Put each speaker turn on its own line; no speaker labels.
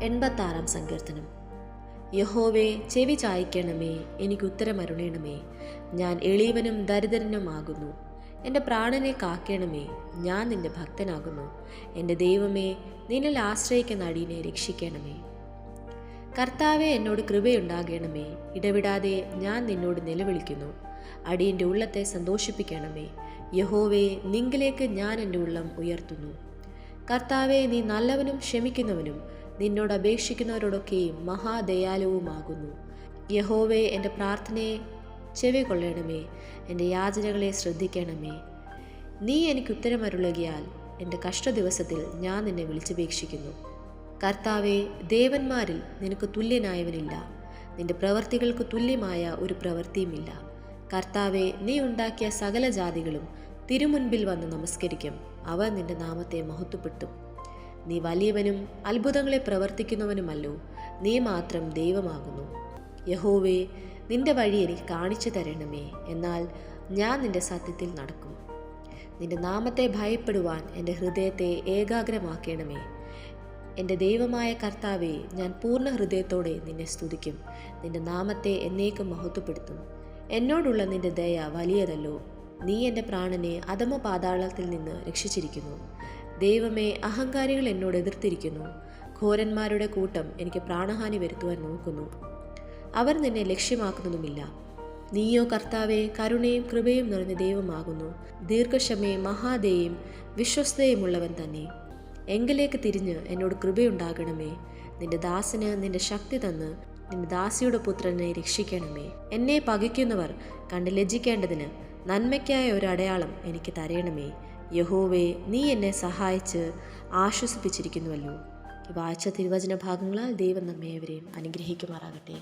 86 സങ്കീർത്തനം. യഹോവേ, ചെവി ചായ്ക്കണമേ, എനിക്ക് ഉത്തരമരുളണമേ. ഞാൻ എളിയവനും ദരിദ്രനുമാകുന്നു. എൻ്റെ പ്രാണനെ കാക്കണമേ, ഞാൻ നിന്റെ ഭക്തനാകുന്നു. എൻ്റെ ദൈവമേ, നിന്നിൽ ആശ്രയിക്കുന്ന അടിയനെ രക്ഷിക്കണമേ. കർത്താവെ, എന്നോട് കൃപയുണ്ടാകണമേ. ഇടവിടാതെ ഞാൻ നിന്നോട് നിലവിളിക്കുന്നു. അടിയൻ്റെ ഉള്ളത്തെ സന്തോഷിപ്പിക്കണമേ. യഹോവേ, നിങ്കിലേക്ക് ഞാൻ എൻ്റെ ഉള്ളം ഉയർത്തുന്നു. കർത്താവെ, നീ നല്ലവനും ക്ഷമിക്കുന്നവനും നിന്നോട് അപേക്ഷിക്കുന്നവരോടൊക്കെയും മഹാദയാലുവുമാകുന്നു. യഹോവേ, എൻ്റെ പ്രാർത്ഥനയെ ചെവി കൊള്ളണമേ. എൻ്റെ യാചനകളെ ശ്രദ്ധിക്കണമേ. നീ എനിക്ക് ഉത്തരമരുളുകയാൽ എൻ്റെ കഷ്ടദിവസത്തിൽ ഞാൻ നിന്നെ വിളിച്ചപേക്ഷിക്കുന്നു. കർത്താവെ, ദേവന്മാരിൽ നിനക്ക് തുല്യനായവനില്ല. നിന്റെ പ്രവൃത്തികൾക്ക് തുല്യമായ ഒരു പ്രവൃത്തിയുമില്ല. കർത്താവെ, നീ ഉണ്ടാക്കിയ സകല ജാതികളും തിരുമുൻപിൽ വന്ന് നമസ്കരിക്കും. അവർ നിന്റെ നാമത്തെ മഹത്വപ്പെടുത്തും. നീ വലിയവനും അത്ഭുതങ്ങളെ പ്രവർത്തിക്കുന്നവനുമല്ലോ. നീ മാത്രം ദൈവമാകുന്നു. യഹോവേ, നിന്റെ വഴി എനിക്ക് കാണിച്ചു തരണമേ. എന്നാൽ ഞാൻ നിന്റെ സത്യത്തിൽ നടക്കും. നിന്റെ നാമത്തെ ഭയപ്പെടുവാൻ എൻ്റെ ഹൃദയത്തെ ഏകാഗ്രമാക്കണമേ. എൻ്റെ ദൈവമായ കർത്താവെ, ഞാൻ പൂർണ്ണ ഹൃദയത്തോടെ നിന്നെ സ്തുതിക്കും. നിന്റെ നാമത്തെ എന്നേക്കും മഹത്വപ്പെടുത്തും. എന്നോടുള്ള നിന്റെ ദയ വലിയതല്ലോ. നീ എൻ്റെ പ്രാണനെ അധമ പാതാളത്തിൽ നിന്ന് രക്ഷിച്ചിരിക്കുന്നു. ദൈവമേ, അഹങ്കാരികൾ എന്നോട് എതിർത്തിരിക്കുന്നു. ഘോരന്മാരുടെ കൂട്ടം എനിക്ക് പ്രാണഹാനി വരുത്തുവാൻ നോക്കുന്നു. അവർ നിന്നെ ലക്ഷ്യമാക്കുന്നതുമില്ല. നീയോ കർത്താവെ, കരുണയും കൃപയും നിറഞ്ഞ ദൈവമാകുന്നു. ദീർഘക്ഷമയും മഹാദയും വിശ്വസ്തയുമുള്ളവൻ തന്നെ. എങ്കിലേക്ക് തിരിഞ്ഞ് എന്നോട് കൃപയുണ്ടാകണമേ. നിന്റെ ദാസന് നിന്റെ ശക്തി തന്ന് നിന്റെ ദാസിയുടെ പുത്രനെ രക്ഷിക്കണമേ. എന്നെ പകയ്ക്കുന്നവർ കണ്ട് ലജ്ജിക്കേണ്ടതിന് നന്മയ്ക്കായ ഒരു അടയാളം എനിക്ക് തരയണമേ. യഹോവേ, നീ എന്നെ സഹായിച്ച് ആശ്വസിപ്പിച്ചിരിക്കുന്നുവല്ലോ. ഈ വായിച്ച തിരുവചന ഭാഗങ്ങളാൽ ദൈവം നമ്മേവരെയും അനുഗ്രഹിക്കുമാറാകട്ടെ.